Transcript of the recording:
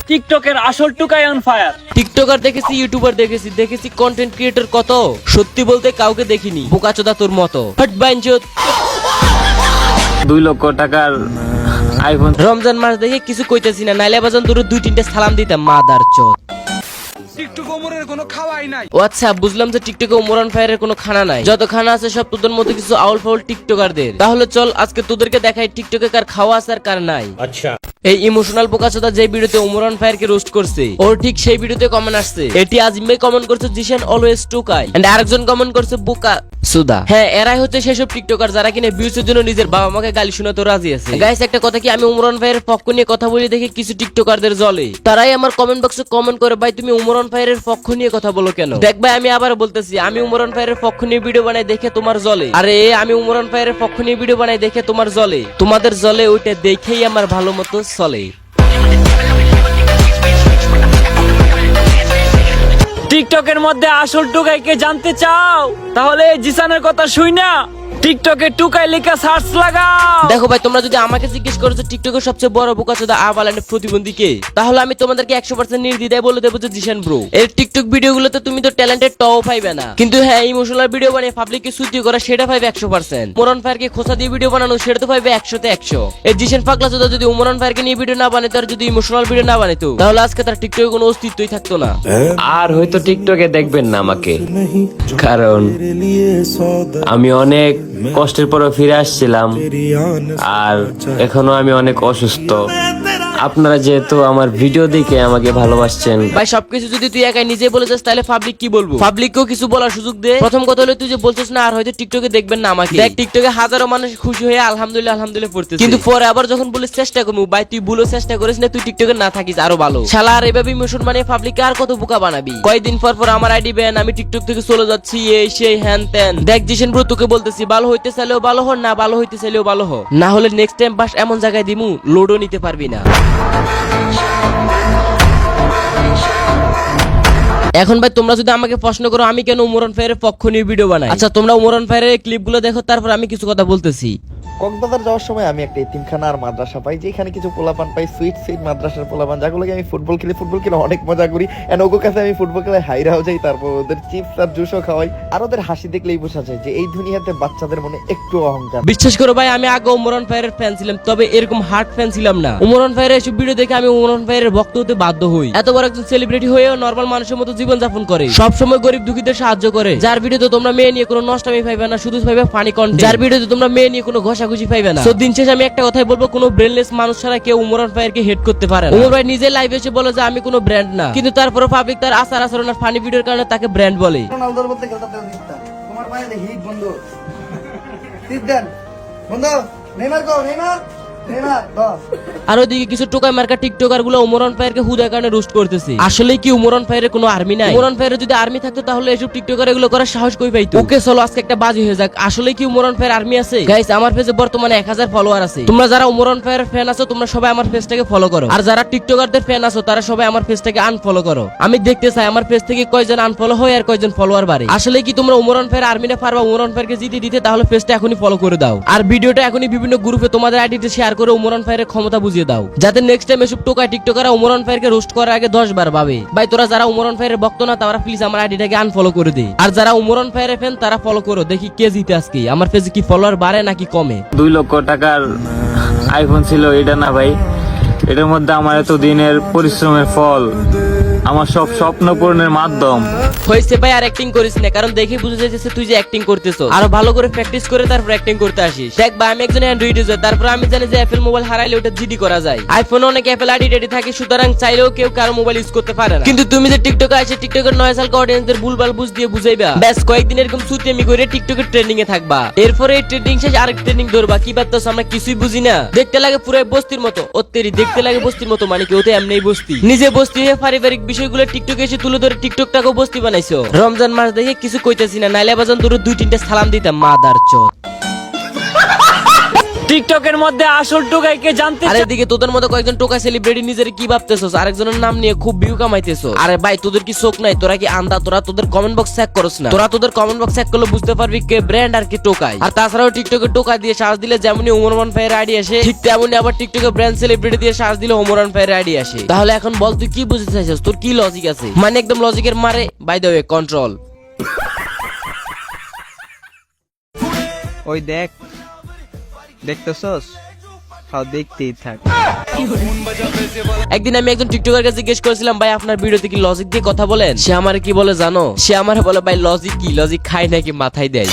টিকটকের আসল Tukai on fire. TikToker দেখেছি, ইউটিউবার দেখেছি কন্টেন্ট ক্রিয়েটর কত, সত্যি বলতে কাউকে দেখিনি বোকাচোদা তোর মতো। হট বাইনচোদ। 2 লক্ষ টাকার আইফোন। রমজান মাস দেখে কিছু কইতেছি না, নাইলে বাজান তোর 2-3টা সালাম দিতাম মাদার চোদ। টিকটক ওমরের কোনো খাওয়াই নাই। ও আচ্ছা, বুঝলাম যে টিকটকে ওমরান ফায়ারের কোনো খানা নাই, যত খানা আছে সব তোদের মতো কিছু আউল ফাউল টিকটকারদের। তাহলে চল আজকে তোদেরকে দেখাই টিকটকে কার খাওয়া আছে আর কার নাই। আচ্ছা, এই ইমোশনাল বোকাচোদা যে ভিডিওতে ওমরান ফায়ারকে রোস্ট করছে, ওর ঠিক সেই ভিডিওতে কমেন্ট আসছে। এটি আজিম ভাই কমেন্ট করছে জিশান অলওয়েজ টুকাই, এন্ড আরেকজন কমেন্ট করছে বোকা সুদা। হ্যাঁ, এরাই হচ্ছে সেসব টিকটকার যারা কিনা ভিউজের জন্য নিজের বাবা মাকে গালি শোনাতে রাজি আছে। গাইস, একটা কথা কি, আমি ওমরান ভাইয়ের পক্ষ নিয়ে কথা বলি দেখে কিছু টিকটকারদের জ্বলে। তারাই আমার কমেন্ট বক্সে কমেন্ট করে, ভাই তুমি ওমরান ভাইয়ের পক্ষ নিয়ে কথা বলো কেন? দেখ ভাই, আমি আবার বলতেছি, আমি ওমরান ভাইয়ের পক্ষ নিয়ে ভিডিও বানাই দেখে তোমার জ্বলে। আরে আমি ওমরান ভাইয়ের পক্ষ নিয়ে ভিডিও বানাই দেখে তোমার জ্বলে, তোমাদের জ্বলে ওইটা দেখেই আমার ভালো মতো চলে। টিকটকের মধ্যে আসল টুকাইকে জানতে চাও? তাহলে জিসানের কথা শুই না, টিকটকে টুকাই লেখা সার্চ লাগাও। দেখো ভাই, তোমরা যদি আমাকে জিজ্ঞেস করো যে টিকটকের সবচেয়ে বড় বোকাচোদা আবালানের প্রতিবন্ধী কে, তাহলে আমি তোমাদেরকে 100% নির্দ্বিধায় বলে দেবো যে জিশান ব্রো। এর টিকটক ভিডিওগুলোতে তুমি তো ট্যালেন্টেড টও পাইবে না, কিন্তু হ্যাঁ ইমোশনাল ভিডিও বানিয়ে পাবলিককে সুতি করা সেটা পাইবে 100%। ওমরান ফায়ারকে খোসা দিয়ে ভিডিও বানানো সেটা তো পাইবে 100তে 100। এই জিশান পাগলাচোদা যদি ওমরান ফায়ারকে নিয়ে ভিডিও না বানাইতো আর যদি ইমোশনাল ভিডিও না বানাইতো, তাহলে আজকে তার টিকটকে কোনো অস্তিত্বই থাকতো না। আর হয়তো টিকটকে দেখবেন না আমাকে, কারণ আমি অনেক কষ্টের পর ফিরে আসছিলাম, আর এখনো আমি অনেক অসুস্থ। আপনারা যেহেতু আমার ভিডিও দেখে আমাকে ভালোবাসছেন, ভাই সবকিছু যদি তুই একাই নিজে বলে যাস তাহলে পাবলিক কি বলবো? পাবলিককেও কিছু বলার সুযোগ দে। প্রথম কথা হলো, তুই যে বলছিস না আর হয়তো টিকটকে দেখবেন না আমাকে, দেখ টিকটকে হাজারো মানুষ খুশি হয়ে আলহামদুলিল্লাহ আলহামদুলিল্লাহ পড়তেছে, কিন্তু পরে আবার যখন বলিস চেষ্টা করবো, ভাই তুই ভুলো চেষ্টা করিস না, তুই টিকটকে না থাকিস আরো ভালো। শালা আর এভাবে ইমোশন মানে পাবলিককে আর কত বোকা বানাবি? কয়েকদিন পর পর আমার আইডি ব্যান, আমি টিকটক থেকে চলে যাচ্ছি, এই সেই হ্যান ত্যান। দেখ জিশান ব্রো, তোকে বলতেছি, ভালো হইতে চাইলেও ভালো হ, না ভালো হইতে চাইলেও ভালো হ, না হলে নেক্সট টাইম বাস এমন জায়গায় দিমু লোডও নিতে পারবি না। এখন ভাই তোমরা যদি আমাকে প্রশ্ন করো আমি কেন ওমরান ফায়ারের পক্ষ নিয়ে ভিডিও বানাই, আচ্ছা তোমরা ওমরান ফায়ারের ক্লিপগুলো দেখো, তারপর আমি কিছু কথা বলতেছি। কক্সবাজার যাওয়ার সময় আমি একটা এতিমখানা আর মাদ্রাসা পাই, যেখানে কিছু পোলাপান পাই, সুইট সুইট মাদ্রাসার পোলাপান, যাগুলোকে আমি ফুটবল খেলে অনেক মজা করি। এন্ড ওগো কাছে আমি ফুটবল খেলে হাইরাও যাই, তারপর ওদের চিপস আর জুসও খাওয়াই, আর ওদের হাসি দেখলেই বোঝা যায় যে এই দুনিয়াতে বাচ্চাদের মনে একটু অহংকার। বিশ্বাস করো ভাই, আমি আগে ওমরান ফায়ারের ফ্যান ছিলাম, তবে এরকম হার্ড ফ্যান ছিলাম না। ওমরান ফায়ারের এসব ভিডিও দেখে আমি ওমরান ফায়ারের ভক্ত হতে বাধ্য হই। এত বড় একজন সেলিব্রিটি হয়েও নরমাল মানুষের মতো জীবন যাপন করে, সব সময় গরিব দুঃখীদের সাহায্য করে, যার ভিডিওতে তোমরা মেয়ে নিয়ে কোনো নষ্টামি পাইবে না, শুধু পাইবে ফানি কন্টেন্ট, যার ভিডিওতে তোমরা মেয়ে নিয়ে কোনো ঘষাঘষি পাইবে না। দিন শেষে আমি একটা কথাই বলবো, কোনো ব্রেনলেস মানুষ ছাড়া কেউ ওমরান ফায়ারকে হেড করতে পারে না। ওমর ভাই নিজে লাইভে এসে বলে যে আমি কোনো ব্র্যান্ড না, কিন্তু তারপরে পাবলিক তার আচার আচরণ আর ফানি ভিডিওর কারণে তাকে ব্র্যান্ড বলে। রোনালদোর বলতে গেল তাতে তোমার পায়ে হিট বন্ধু সিদ্ধান বন্ধু নেইমার গো নেইমার আর ওইদিকে কিছু টোকাই মার্কা টিকটকার গুলো ওমরান ফায়ারকে হুদার কারণে রোস্ট করতেছে। আসলে কি ওমরান ফায়ারের কোনো আর্মি নাই? ওমরান ফায়ারের যদি আর্মি থাকতো তাহলে এসব টিকটকার এগুলো করার সাহস কই পাইতো? ওকে চলো আজকে একটা বাজি হয়ে যাক, আসলে কি ওমরান ফায়ার আর্মি আছে? গাইস, আমার পেজে বর্তমানে 1000 ফলোয়ার আছে। তোমরা যারা ওমরান ফায়ারের ফ্যান আছো তোমরা সবাই আমার পেজটাকে ফলো করো, আর যারা টিকটকারদের ফ্যান আছো তারা সবাই আমার পেজটাকে আনফলো করো। আমি দেখতে চাই আমার পেজ থেকে কয়জন আনফলো হয় আর কয়জন ফলোয়ার বাড়ে। আসলে কি তোমরা ওমরান ফায়ার আর্মিটা পারবা ওমরান ফায়ারকে জিতে দিতে? তাহলে পেজটা এখনই ফলো করে দাও, আর ভিডিওটা এখনই বিভিন্ন গ্রুপে তোমাদের আইডিতে শেয়ার করে ওমরান ফায়ারের ক্ষমতা বুঝিয়ে দাও, যাতে নেক্সট টাইম এসব টোকাই টিকটকাররা ওমরান ফায়ারকে রোস্ট করার আগে 10 বার ভাবে। ভাই তোরা যারা ওমরান ফায়ারের ভক্ত না তারা প্লিজ আমার আইডিটাকে আনফলো করে দে, আর যারা ওমরান ফায়ারের ফ্যান তারা ফলো করো। দেখি কে জিতে আজকে, আমার পেজে কি ফলোয়ার বাড়ে নাকি কমে। 2 লক্ষ টাকার আইফোন ছিল এটা না ভাই, এটার মধ্যে আমার এত দিনের পরিশ্রমের ফল, আমার সব স্বপ্ন পূরণের মাধ্যম। হয়েছে ভাই, আর অ্যাক্টিং করিস না, কারণ দেখে বুঝে যাচ্ছে তুই যে অ্যাক্টিং করতেছো। আরো ভালো করে প্র্যাকটিস করে তারপর অ্যাক্টিং করতে আসিস। দেখ ভাই, আমি একজন অ্যান্ড্রয়েড ইউজার, তারপর আমি জানি যে অ্যাপল মোবাইল হারাইলে ওটা জিডি করা যায়। আইফোনে অনেক অ্যাপল আইডি রেডি থাকে, সুতরাং চাইলেও কেউ কারো মোবাইল ইউজ করতে পারে না। কিন্তু তুমি যে টিকটকে আসে টিকটকের 9 সাল অডিয়েন্সদের ভুলভাল বুঝ দিয়ে বুঝাইবা, ব্যাস কয়েকদিন এরকম সুতেমি করে টিকটকের ট্রেন্ডিং এ থাকবা। এরপরে এই ট্রেন্ডিং শেষ আরেক ট্রেন্ডিং ধরবা। কি পারতাছ? আমরা কিছুই বুঝি না। দেখতে লাগে পুরো বস্তির মতো, ওত্তেরি দেখতে লাগে বস্তির মতো, মানে কি ওতে এমনিই বস্তি। নিজে বস্তি হয়ে পারিবারিক বিষয়গুলো টিকটকে এসে তুলে ধরে টিকটকটাকেও বস্তি বানাইছো। রমজান মাস দেখে কিছু কইতেছি না, নাইলে বাজান তোর 2-3টা সালাম দিতাম মাদার চোদ। টিকটকের মধ্যে আসল টুকাইকে জানতে আরে এদিকে তোদের মতো কয়েকজন টোকা সেলিব্রিটি নিজের কি ভাবতেছস, আরেকজনের নাম নিয়ে খুব ভিউ কামাইতেছস। আরে ভাই তোদের কি চোখ নাই? তোরা কি আন্দা? তোরা তোদের কমেন্ট বক্স চেক করছ না? তোরা তোদের কমেন্ট বক্স চেক করলে বুঝতে পারবি কে ব্র্যান্ড আর কি টোকাই। আর তাছাড়াও টিকটকে টোকা দিয়ে সার্চ দিলে যেমনি উমরমান ভাইয়ের আইডি আসে, ঠিক তেমনি আবার টিকটকে ব্র্যান্ড সেলিব্রিটি দিয়ে সার্চ দিলে উমরমান ভাইয়ের আইডি আসে। তাহলে এখন বল তুই কি বুঝতে চাইছিস? তোর কি লজিক আছে? মানে একদম লজিকের মারে। By the way, control. ওই দেখ, দেখতেছস? তাও দেখতেই থাক। একদিন আমি একজন টিকটকারকে জিজ্ঞেস করেছিলাম, ভাই আপনার ভিডিওতে কি লজিক দিয়ে কথা বলেন? সে আমারে কি বলে জানো? সে আমারে বলে, ভাই লজিক কি? লজিক খাই নাকি মাথায় দেয়।